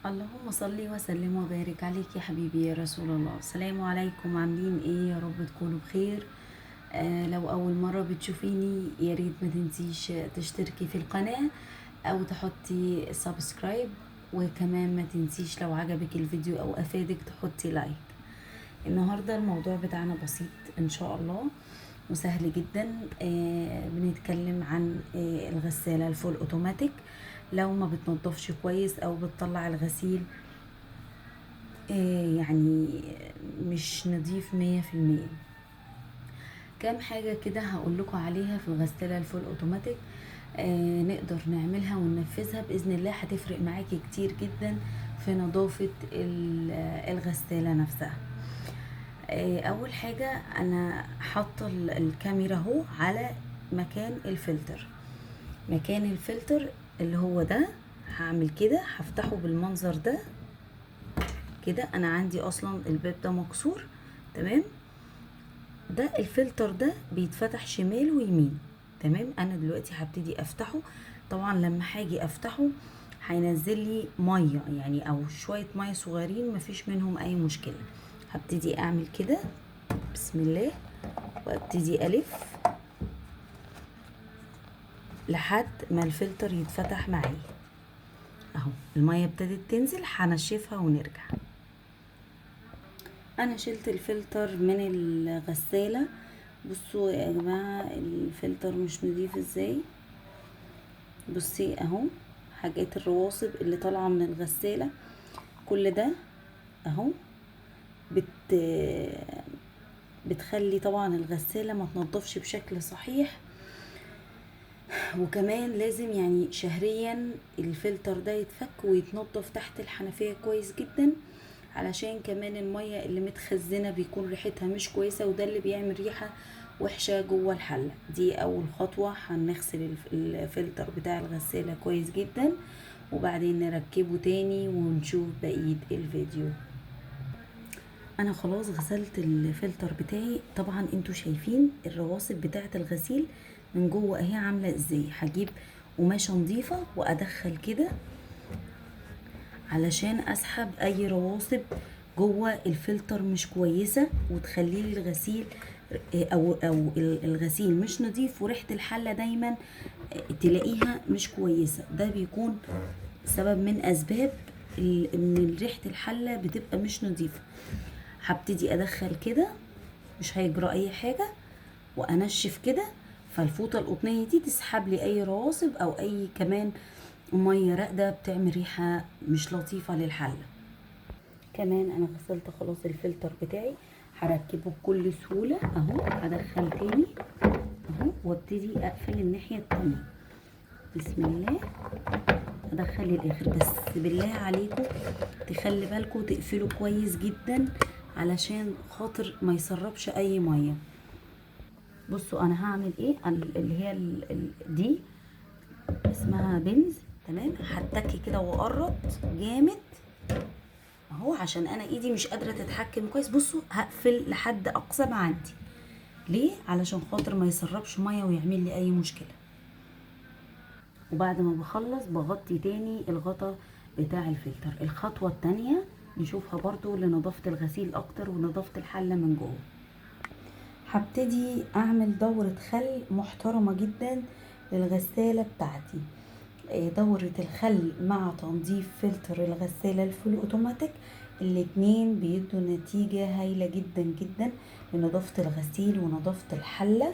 اللهم صل وسلم وبارك عليك يا حبيبي يا رسول الله. السلام عليكم، عاملين ايه؟ يا رب تكونوا بخير. لو اول مرة بتشوفيني يا ريت ما تنسيش تشتركي في القناة او تحطي سبسكرايب، وكمان ما تنسيش لو عجبك الفيديو او افادك تحطي لايك. النهاردة الموضوع بتاعنا بسيط ان شاء الله وسهل جدا. بنتكلم عن الغسالة الفول اوتوماتيك. لو ما بتنضفش كويس او بتطلع الغسيل يعني مش نضيف 100%. كام حاجة كده هقول لكم عليها في الغسالة الفول اوتوماتيك نقدر نعملها وننفذها بإذن الله، هتفرق معاكي كتير جدا في نظافة الغسالة نفسها. اول حاجة انا حاطة الكاميرا اهو على مكان الفلتر. مكان الفلتر اللي هو ده، هعمل كده، هفتحه بالمنظر ده كده. انا عندي اصلا الباب ده مكسور، تمام. ده الفلتر ده بيتفتح شمال ويمين، تمام. انا دلوقتي هبتدي افتحه. طبعا لما هاجي افتحه هينزل لي ميه يعني، او شويه ميه صغيرين مفيش منهم اي مشكله. هبتدي اعمل كده بسم الله، وابتدي الف لحد ما الفلتر يتفتح معايا اهو. الميه ابتدت تنزل، هنشفها ونرجع. انا شلت الفلتر من الغسالة. بصوا يا جماعة الفلتر مش نضيف ازاي. بصي اهو حاجات الرواسب اللي طالعة من الغسالة كل ده اهو بت بتخلي طبعا الغسالة ما تنضفش بشكل صحيح. وكمان لازم يعني شهريا الفلتر ده يتفك ويتنضف تحت الحنفية كويس جدا، علشان كمان المية اللي متخزنة بيكون ريحتها مش كويسة، وده اللي بيعمل ريحة وحشة جوه الحلة. دي اول خطوة، هنغسل الفلتر بتاع الغسالة كويس جدا وبعدين نركبه تاني ونشوف بقية الفيديو. انا خلاص غسلت الفلتر بتاعي. طبعا انتوا شايفين الرواسب بتاعه الغسيل من جوه اهي عامله ازاي. هجيب قماشه نظيفه وادخل كده علشان اسحب اي رواسب جوه الفلتر مش كويسه، وتخلي لي الغسيل او الغسيل مش نظيف، وريحه الحله دايما تلاقيها مش كويسه. ده بيكون سبب من اسباب ان ريحه الحله بتبقى مش نظيفه. هبتدي ادخل كده، مش هيجرى اي حاجه، وانشف كده، فالفوطه القطنيه دي تسحب لي اي رواسب او اي كمان ميه راقده بتعمل ريحه مش لطيفه للحله. كمان انا غسلت خلاص الفلتر بتاعي، هركبه بكل سهوله اهو. هدخل تاني اهو وابتدي اقفل الناحيه التانيه بسم الله. ادخل الاخر، بس بالله عليكم تخلي بالكم تقفلوا كويس جدا علشان خاطر ما يسربش اي ميه. بصوا انا هعمل ايه. اللي هي دي اسمها بنز، تمام. هتكي كده واقرط جامد اهو عشان انا ايدي مش قادره تتحكم كويس. بصوا هقفل لحد اقصى ما عندي. ليه؟ علشان خاطر ما يسربش ميه ويعمل لي اي مشكله. وبعد ما بخلص بغطي تاني الغطا بتاع الفلتر. الخطوه التانيه نشوفها برضو لنظافه الغسيل اكتر ونظافه الحله من جوه. هبتدي اعمل دورة خل محترمة جدا للغسالة بتاعتي. دورة الخل مع تنظيف فلتر الغسالة الفول اوتوماتيك، الاتنين بيدوا نتيجة هايلة جدا جدا لنظافة الغسيل ونظافة الحلة،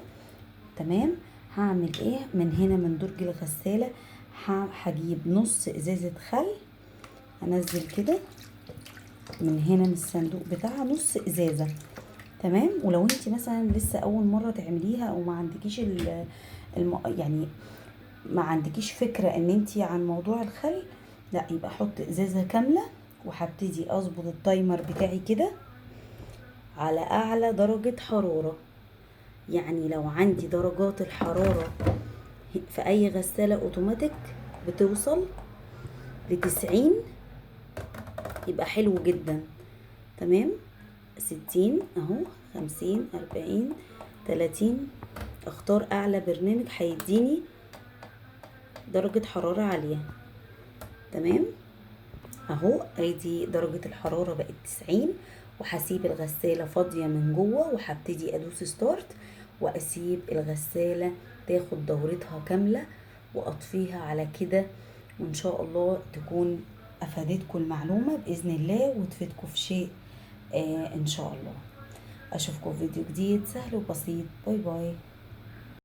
تمام. هعمل ايه من هنا من درج الغسالة؟ هجيب نص ازازة خل، انزل كده من هنا من الصندوق بتاعها نص ازازة، تمام. ولو انت مثلا لسه اول مره تعمليها او ما عندكيش يعني ما عندكيش فكره ان انت عن موضوع الخل، لا يبقى حط ازازه كامله. وهبتدي اظبط التايمر بتاعي كده على اعلى درجه حراره. يعني لو عندي درجات الحراره في اي غساله اوتوماتيك بتوصل ل90 يبقى حلو جدا، تمام. 60 اهو، 50، 40، 30. اختار اعلى برنامج هيديني درجة حرارة عالية، تمام. اهو ادي درجة الحرارة بقت 90، وهسيب الغسالة فاضية من جوه وهبتدي ادوس ستارت واسيب الغسالة تاخد دورتها كاملة واطفيها على كده. وان شاء الله تكون افادتكم المعلومة باذن الله وتفيدكم في شيء ان شاء الله. اشوفكم في فيديو جديد سهل وبسيط. باي باي.